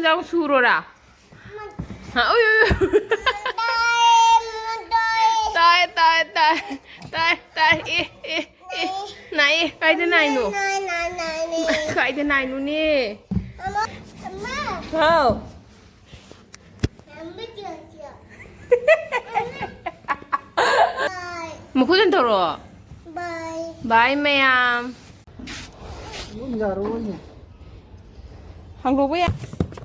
ꯅꯪ ꯁꯨꯔꯣꯔꯥ ꯎꯏ ꯇꯥꯏ ꯇꯥꯏ ꯇꯥꯏ ꯇꯥꯏ ꯇꯥꯏ ꯅꯥꯏ ꯀꯥꯏꯗ ꯅꯥꯏꯅꯣ ꯀꯥꯏꯗ ꯅꯥꯏꯅꯣꯅꯦ ꯍꯥꯎ ꯃꯈꯨꯗ ꯇꯧꯔꯣ ꯕꯥꯏ ꯃꯌꯥꯝ ꯍꯥꯡꯗꯣꯛꯄ ꯌꯥꯏ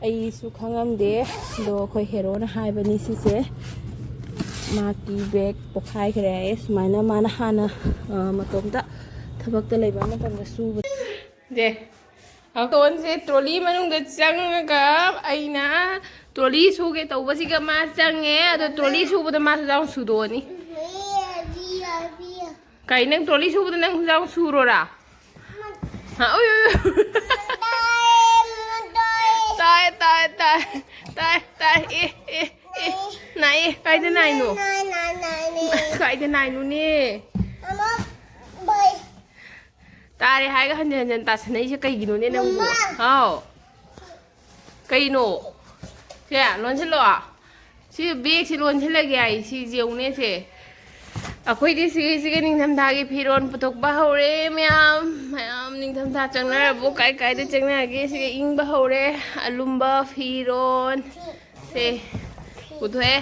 ꯑꯩꯁꯨ ꯈꯪꯉꯝꯗꯦ ꯑꯗꯣ ꯑꯩꯈꯣꯏ ꯍꯦꯔꯣꯅ ꯍꯥꯏꯕꯅꯤ ꯁꯤꯁꯦ ꯃꯥꯒꯤ ꯕꯦꯛ ꯄꯣꯛꯈꯥꯏꯈ꯭ꯔꯦ ꯍꯥꯏꯌꯦ ꯁꯨꯃꯥꯏꯅ ꯃꯥꯅ ꯍꯥꯟꯅ ꯃꯇꯣꯝꯇ ꯊꯕꯛꯇ ꯂꯩꯕ ꯃꯇꯝꯗ ꯁꯨꯕ ꯗꯦ ꯍꯧꯇꯣꯟꯁꯦ ꯇ꯭ꯔꯣꯂꯤ ꯃꯅꯨꯡꯗ ꯆꯪꯉꯒ ꯑꯩꯅ ꯇ꯭ꯔꯣꯂꯤ ꯁꯨꯒꯦ ꯇꯧꯕꯁꯤꯒ ꯃꯥ ꯆꯪꯉꯦ ꯑꯗꯣ ꯇ꯭ꯔꯣꯂꯤ ꯁꯨꯕꯗ ꯃꯥꯁꯨ ꯌꯥꯎ ꯁꯨꯗꯣꯛꯑꯅꯤ ꯀꯩ ꯅꯪ ꯇ꯭ꯔꯣꯂꯤ ꯁꯨꯕꯗ ꯅꯪ ꯌꯥꯎ ꯁꯨꯔꯣꯔꯥ ꯇꯥꯏ ꯇꯥꯏ ꯇꯥꯏ ꯇꯥꯏ ꯇꯥꯏ ꯅꯥꯏ ꯀꯥꯏꯗ ꯅꯥꯏꯅꯣ ꯀꯥꯏꯗ ꯅꯥꯏꯅꯣꯅꯦ ꯇꯥꯔꯦ ꯍꯥꯏꯒ ꯍꯟꯖꯤꯟ ꯍꯟꯖꯤꯟ ꯇꯥꯁꯟꯅꯩꯁꯦ ꯀꯩꯒꯤꯅꯣꯅꯦ ꯅꯪꯕꯨ ꯍꯥꯎ ꯀꯩꯅꯣ ꯁꯦ ꯂꯣꯟꯁꯤꯜꯂꯣ ꯁꯤ ꯕꯦꯒꯁꯤ ꯂꯣꯟꯁꯤꯜꯂꯒꯦ ꯍꯥꯏ ꯁꯤ ꯌꯦꯡꯉꯨꯅꯦꯁꯦ ꯑꯩꯈꯣꯏꯗꯤ ꯁꯤꯒꯤꯁꯤꯒ ꯅꯤꯡꯊꯝꯊꯥꯒꯤ ꯐꯤꯔꯣꯜ ꯄꯨꯊꯣꯛꯄ ꯍꯧꯔꯦ ꯃꯌꯥꯝ ꯅꯤꯡꯊꯝꯊꯥ ꯆꯪꯅꯔꯕꯣ ꯀꯥꯏ ꯀꯥꯏꯗ ꯆꯪꯅꯔꯒꯦ ꯁꯤꯒ ꯏꯪꯕ ꯍꯧꯔꯦ ꯑꯂꯨꯝꯕ ꯐꯤꯔꯣꯜ ꯁꯦ ꯄꯨꯊꯣꯛꯑꯦ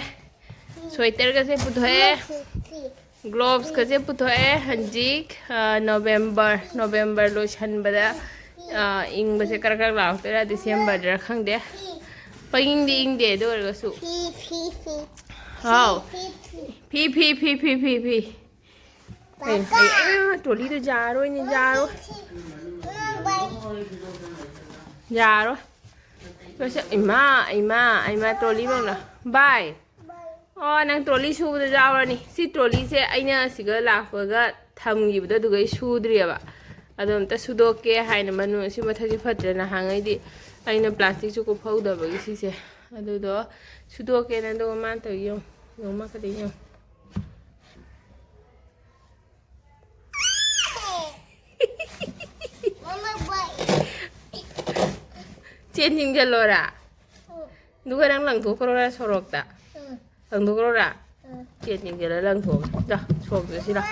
ꯁ꯭ꯋꯦꯇꯔꯒꯁꯦ ꯄꯨꯊꯣꯛꯑꯦ ꯒ꯭ꯂꯣꯚꯁꯀꯁꯦ ꯄꯨꯊꯣꯛꯑꯦ ꯍꯧꯖꯤꯛ ꯅꯣꯕꯦꯝꯕꯔ ꯂꯣꯏꯁꯟꯕꯗ ꯏꯪꯕꯁꯦ ꯀꯔꯛ ꯂꯥꯛꯇꯣꯏꯔꯥ ꯗꯤꯁꯦꯝꯕꯔꯗꯔ ꯈꯪꯗꯦ ꯄꯪꯏꯪꯗꯤ ꯏꯪꯗꯦ ꯑꯗꯨ ꯑꯣꯏꯔꯒꯁꯨ ꯍꯥꯎ ꯐꯤ ꯇ꯭ꯔꯣꯂꯤꯗꯣ ꯌꯥꯔꯣꯏꯅꯦ ꯌꯥꯔꯣꯏ ꯏꯃꯥ ꯇ꯭ꯔꯣꯂꯤ ꯃꯪꯅ ꯕꯥꯏ ꯑꯣ ꯅꯪ ꯇ꯭ꯔꯣꯂꯤ ꯁꯨꯕꯗ ꯌꯥꯎꯔꯅꯤ ꯁꯤ ꯇ꯭ꯔꯣꯂꯤꯁꯦ ꯑꯩꯅ ꯁꯤꯒ ꯂꯥꯛꯄꯒ ꯊꯝꯈꯤꯕꯗꯣ ꯑꯗꯨꯒꯩ ꯁꯨꯗ꯭ꯔꯤꯑꯕ ꯑꯗꯣ ꯑꯝꯇ ꯁꯨꯗꯣꯛꯀꯦ ꯍꯥꯏꯅ ꯁꯤ ꯃꯊꯛꯁꯦ ꯐꯠꯇ꯭ꯔꯦ ꯅꯍꯥꯟꯉꯩꯗꯤ ꯑꯩꯅ ꯄ꯭ꯂꯥꯁꯇꯤꯛꯁꯨ ꯀꯨꯞꯐꯧꯗꯕꯒꯤ ꯁꯤꯁꯦ ꯑꯗꯨꯗꯣ ꯁꯨꯗꯣꯛꯀꯦꯅ ꯑꯗꯨꯒ ꯃꯥꯅ ꯇꯧ ꯌꯦꯡꯉꯨ ꯃꯈꯗꯤ ꯌꯦꯡꯉꯨ ꯆꯦꯟ ꯆꯤꯡꯁꯤꯜꯂꯣꯔꯥ ꯑꯗꯨꯒ ꯅꯪ ꯂꯪꯊꯣꯛꯈ꯭ꯔꯣꯔꯥ ꯁꯣꯔꯣꯛꯇ ꯂꯪꯊꯣꯛꯈ꯭ꯔꯣꯔꯥ ꯆꯦꯟ ꯆꯤꯡꯁꯤꯜꯂ ꯂꯪꯊꯣꯛꯑꯒ ꯁꯣꯔꯣꯛꯇ ꯁꯤꯔ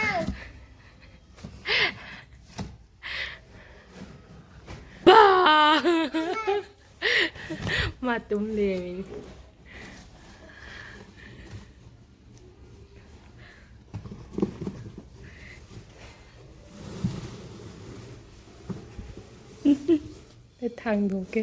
ꯃꯇꯨꯝ ꯂꯦꯝꯃꯤꯅꯤ ꯊꯥꯡꯗꯣꯛꯀꯦ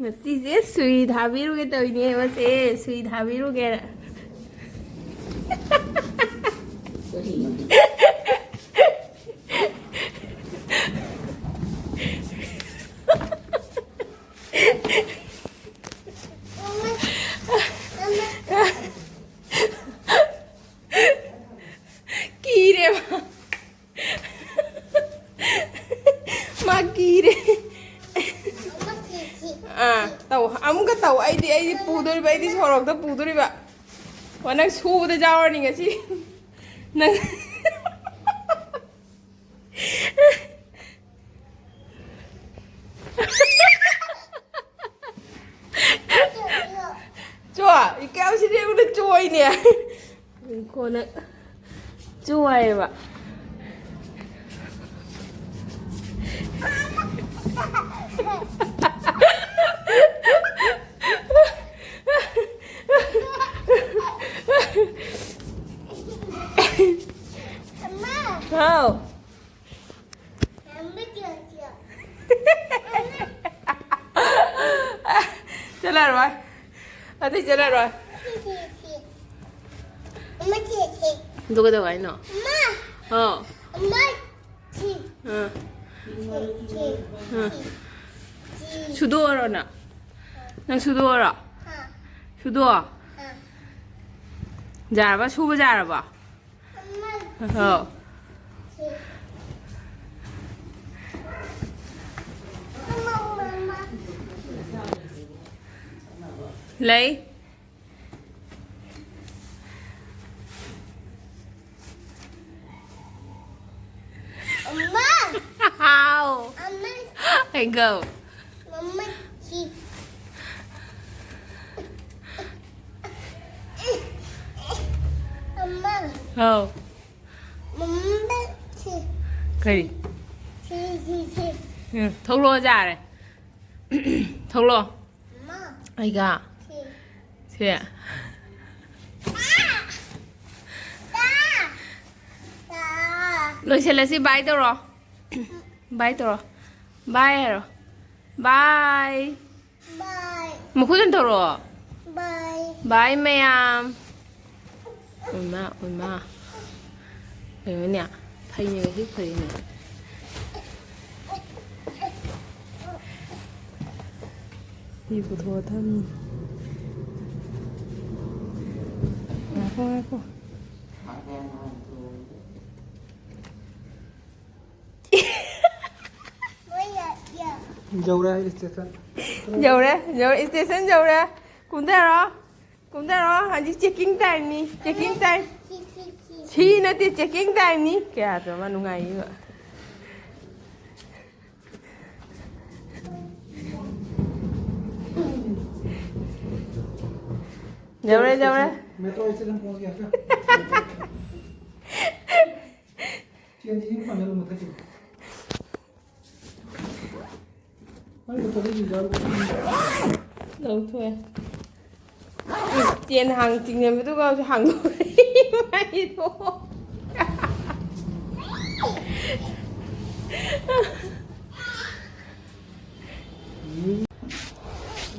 ꯉꯁꯤꯁꯦ ꯁꯨꯏ ꯊꯥꯕꯤꯔꯨꯒꯦ ꯇꯧꯏꯅꯦ ꯃꯁꯦ ꯁꯨꯏ ꯊꯥꯕꯤꯔꯨꯒꯦ कीरे मा कीरे तौ अमुका तौ आइदी पुदोरिबा आइदी सोरokta पुदोरिबा वा नंग सुबदा जावरनि ngasi नंग Chua, ikaw sini udah cuy nih ya. Konak cuy pak. Wow. Jalan rồi. Hadi jalan rồi. Đâu có đâu vậy nọ. 수도하러 나. 난 수도하러. 수도아. ꯌꯥꯔꯕ ꯁꯨꯕ ꯌꯥꯔꯕ ꯍꯣ lei Mama. how Mama. I go Mama. Mama. oh Mama. kari thâu lô ra rồi thâu lô ai ga thế lôi xe là gì bye đâu rồi bye đâu rồi bye rồi bye Bye. một khối đâu rồi Bye. bye ma'am ôi ma cái nè thay như cái phải nè đi phụ thuộc thân cô dầu đây station dầu station dầu ra cũng thế đó anh chỉ checking time chi nó thì checking time ni kaya to manungai yun dầu ra metro station पहुंच गया क्या change नहीं करना है मतलब अरे तो ये जाओ đâu thôi tiền hàng chính này mới tôi gọi hàng mày thôi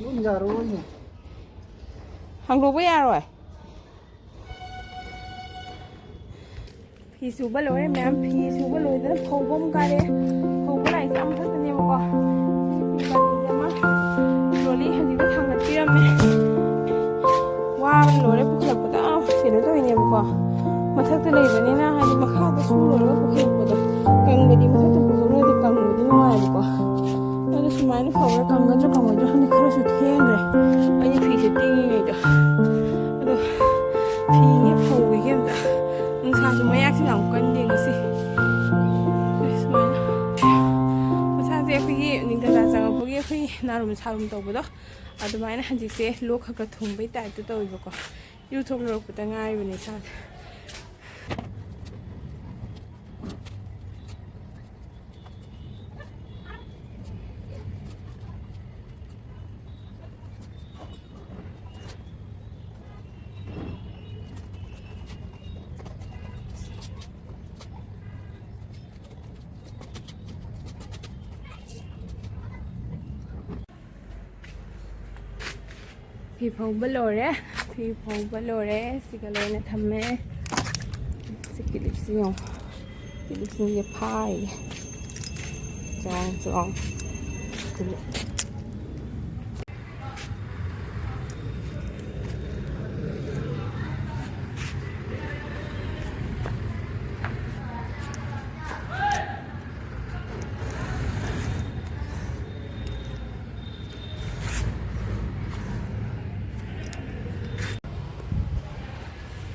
muốn ra rồi nhỉ hàng đồ với ai rồi phi số bao lối em làm phi số bao lối đó phồng bông cái đấy phồng cái này chăm hết anh em coi phi bao lối mà rồi đi hàng gì có thằng cái kia mẹ wow lối đấy bốc lật đó thì nó tôi anh em coi mà thật cái này vậy nè hay đi mà khác cái số lối nó bốc lật đó càng về đi mà thật cái bốc lối thì càng lối đi ngoài đi coi nó cái số máy nó phồng nó càng cái cho hắn khá là sụt thiên rồi anh phi sẽ tinh như vậy đó rồi phi nhếp phồng cái kia đó 사실 모양이 안 건드리지. 그래서 사실 그게 니가 나자가 거기에 그게 나름 사람 더보다 아주 많이 한지세 로카가 돈베 따도 또 이거 유튜브로 보다 가이브니 사. phi phong bơ lô đấy xí cái lối này thầm mẹ xí cái lịch sử cái pie tròn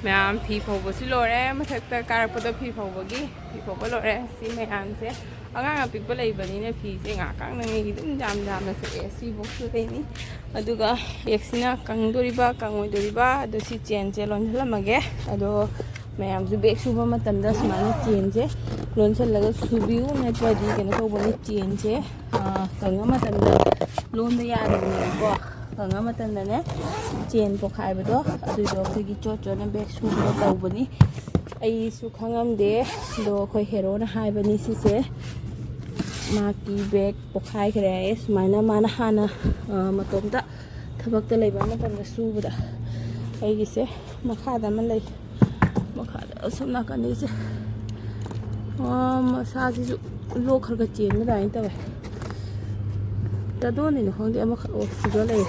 मैम फी फौबसु लोरे मथक्ता कारपद फी फौबगी फी फौब लोरे सी मैमसे अगांग अपिक लेबनिने फीसे गाकांगनंगी दुम जाम जामना सके सी box देनी अदुगा एक्सिना कंगदोरिबा कंगोइदोरिबा अदु सी चेनजे लोनहलमगे अदो मैमजु बेग सुबा मतमदा सुमाना चेनजे लोनसलगा सुबिउ नटवादी केनो तोबनी चेनजे कंगा मतमदा लोनदा यादबनेको कंगा मतमदाने चेन पोखाइबदो अदुदो खैगी चोचोना बेग सुबा तौबनी अइसु खंगमदे दो खै हेरोना हाइबनी सिसे माकी बेग पोखाइखरे सुमाइना माना हाना मतोमदा थबकता लेबा मतमदा सुबदा अइगिसे मखादा मन लई मखादा असम नाकनिसे मसाजिसु लोखरगा चेन दाइन तवे तदोनि न खंदे अमा ऑक्सीजन लई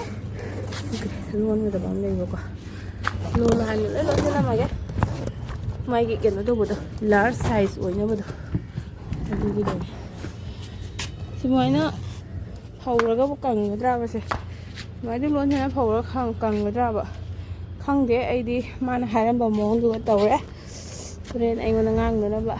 लोन में दबाम लेबो को लोन हानि ले लोन ला मागे ꯃꯥꯒꯤ ꯀꯩꯅꯣ ꯇꯧꯕꯗꯣ ꯂꯥꯔꯖ ꯁꯥꯏꯖ ꯑꯣꯏꯅꯕꯗꯣ ꯑꯗꯨꯒꯤꯗꯅꯦ ꯁꯨꯃꯥꯏꯅ ꯐꯧꯔꯒꯕꯨ ꯀꯪꯒꯗ꯭ꯔꯥꯕꯁꯦ ꯁꯨꯃꯥꯏꯅ ꯂꯣꯟꯁꯤꯅ ꯐꯧꯔꯒ ꯀꯪꯒꯗ꯭ꯔꯥꯕ ꯈꯪꯗꯦ ꯑꯩꯗꯤ ꯃꯥꯅ ꯍꯥꯏꯔꯝꯕ ꯃꯑꯣꯡꯗꯨꯒ ꯇꯧꯔꯦ ꯍꯣꯔꯦꯟ ꯑꯩꯉꯣꯟꯗ ꯉꯥꯡꯗꯅꯕ